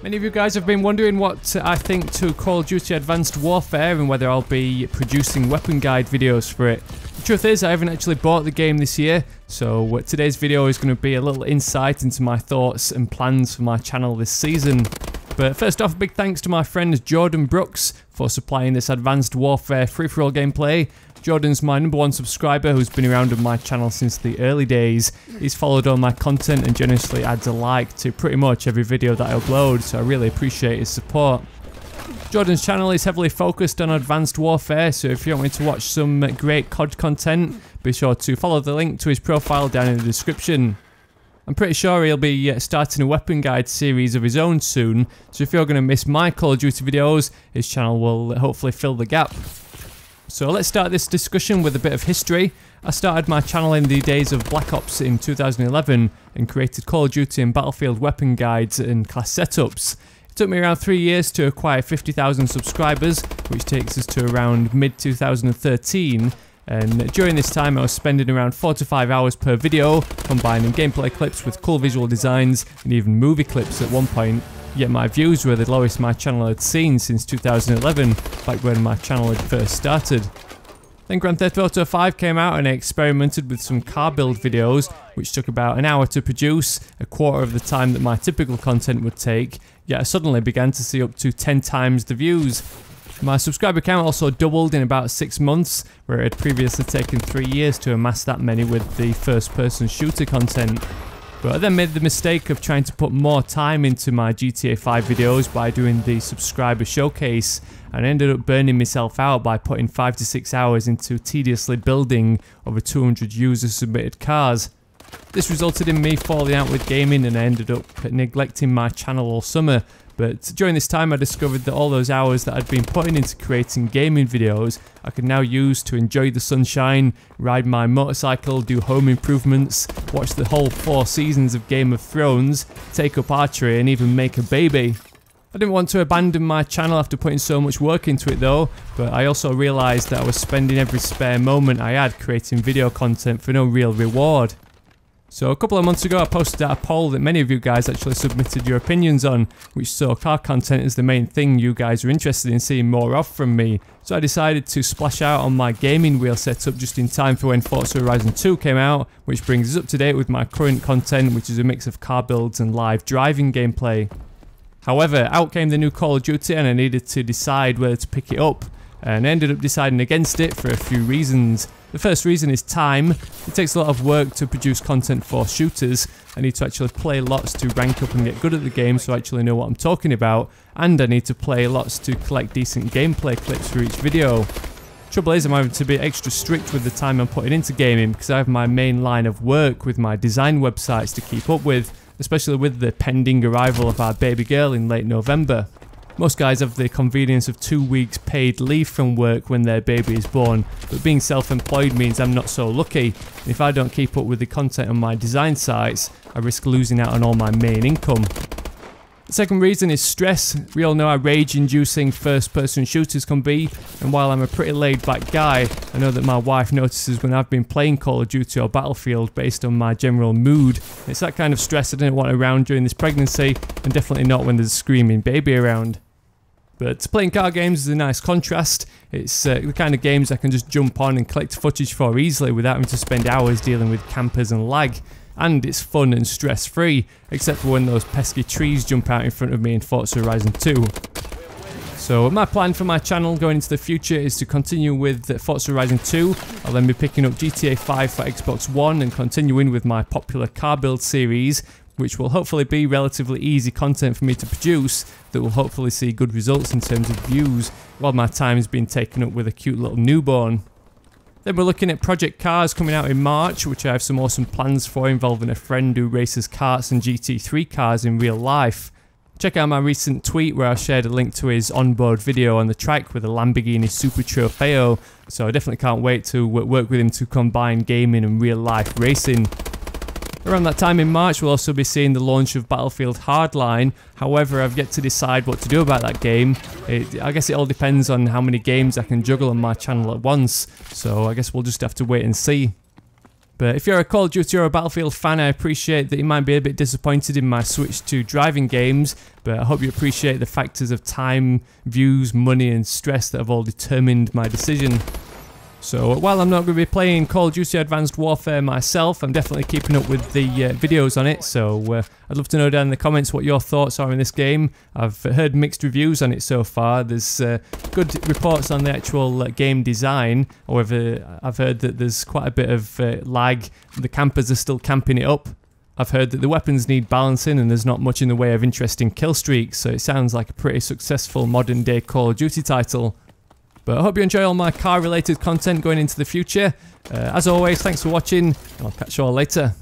Many of you guys have been wondering what I think to Call of Duty Advanced Warfare and whether I'll be producing weapon guide videos for it. The truth is I haven't actually bought the game this year, so today's video is going to be a little insight into my thoughts and plans for my channel this season. But first off, a big thanks to my friend Jordan Brooks for supplying this Advanced Warfare free-for-all gameplay. Jordan's my #1 subscriber who's been around on my channel since the early days. He's followed all my content and generously adds a like to pretty much every video that I upload, so I really appreciate his support. Jordan's channel is heavily focused on Advanced Warfare, so if you want me to watch some great COD content, be sure to follow the link to his profile down in the description. I'm pretty sure he'll be starting a weapon guide series of his own soon, so if you're going to miss my Call of Duty videos, his channel will hopefully fill the gap. So let's start this discussion with a bit of history. I started my channel in the days of Black Ops in 2011 and created Call of Duty and Battlefield weapon guides and class setups. It took me around 3 years to acquire 50,000 subscribers, which takes us to around mid-2013. And during this time I was spending around 4 to 5 hours per video, combining gameplay clips with cool visual designs and even movie clips at one point. Yet my views were the lowest my channel had seen since 2011, back when my channel had first started. Then Grand Theft Auto 5 came out and I experimented with some car build videos, which took about an hour to produce, a quarter of the time that my typical content would take, yet I suddenly began to see up to 10 times the views. My subscriber count also doubled in about 6 months, where it had previously taken 3 years to amass that many with the first-person shooter content. But I then made the mistake of trying to put more time into my GTA 5 videos by doing the subscriber showcase, and I ended up burning myself out by putting 5 to 6 hours into tediously building over 200 user-submitted cars. This resulted in me falling out with gaming and I ended up neglecting my channel all summer. But during this time I discovered that all those hours that I'd been putting into creating gaming videos I could now use to enjoy the sunshine, ride my motorcycle, do home improvements, watch the whole 4 seasons of Game of Thrones, take up archery and even make a baby. I didn't want to abandon my channel after putting so much work into it though, but I also realised that I was spending every spare moment I had creating video content for no real reward. So a couple of months ago I posted out a poll that many of you guys actually submitted your opinions on, which saw car content as the main thing you guys are interested in seeing more of from me. So I decided to splash out on my gaming wheel setup just in time for when Forza Horizon 2 came out, which brings us up to date with my current content, which is a mix of car builds and live driving gameplay. However, out came the new Call of Duty and I needed to decide whether to pick it up, and I ended up deciding against it for a few reasons. The first reason is time. It takes a lot of work to produce content for shooters. I need to actually play lots to rank up and get good at the game so I actually know what I'm talking about, and I need to play lots to collect decent gameplay clips for each video. Trouble is I'm having to be extra strict with the time I'm putting into gaming because I have my main line of work with my design websites to keep up with, especially with the pending arrival of our baby girl in late November. Most guys have the convenience of 2 weeks paid leave from work when their baby is born, but being self-employed means I'm not so lucky, and if I don't keep up with the content on my design sites, I risk losing out on all my main income. The second reason is stress. We all know how rage-inducing first-person shooters can be, and while I'm a pretty laid-back guy, I know that my wife notices when I've been playing Call of Duty or Battlefield based on my general mood. It's that kind of stress I didn't want around during this pregnancy, and definitely not when there's a screaming baby around. But playing car games is a nice contrast. It's the kind of games I can just jump on and collect footage for easily without having to spend hours dealing with campers and lag. And it's fun and stress-free, except for when those pesky trees jump out in front of me in Forza Horizon 2. So my plan for my channel going into the future is to continue with Forza Horizon 2. I'll then be picking up GTA 5 for Xbox One and continuing with my popular car build series, which will hopefully be relatively easy content for me to produce that will hopefully see good results in terms of views, while my time is being taken up with a cute little newborn. Then we're looking at Project Cars coming out in March, which I have some awesome plans for involving a friend who races karts and GT3 cars in real life. Check out my recent tweet where I shared a link to his onboard video on the track with a Lamborghini Super Trofeo, so I definitely can't wait to work with him to combine gaming and real life racing. Around that time in March we'll also be seeing the launch of Battlefield Hardline. However, I've yet to decide what to do about that game. I guess it all depends on how many games I can juggle on my channel at once, so I guess we'll just have to wait and see. But if you're a Call of Duty or a Battlefield fan, I appreciate that you might be a bit disappointed in my switch to driving games, but I hope you appreciate the factors of time, views, money and stress that have all determined my decision. So while I'm not going to be playing Call of Duty Advanced Warfare myself, I'm definitely keeping up with the videos on it, so I'd love to know down in the comments what your thoughts are in this game. I've heard mixed reviews on it so far. There's good reports on the actual game design, however I've heard that there's quite a bit of lag, the campers are still camping it up. I've heard that the weapons need balancing and there's not much in the way of interesting kill streaks, so it sounds like a pretty successful modern day Call of Duty title. But I hope you enjoy all my car related content going into the future. As always, thanks for watching, and I'll catch you all later.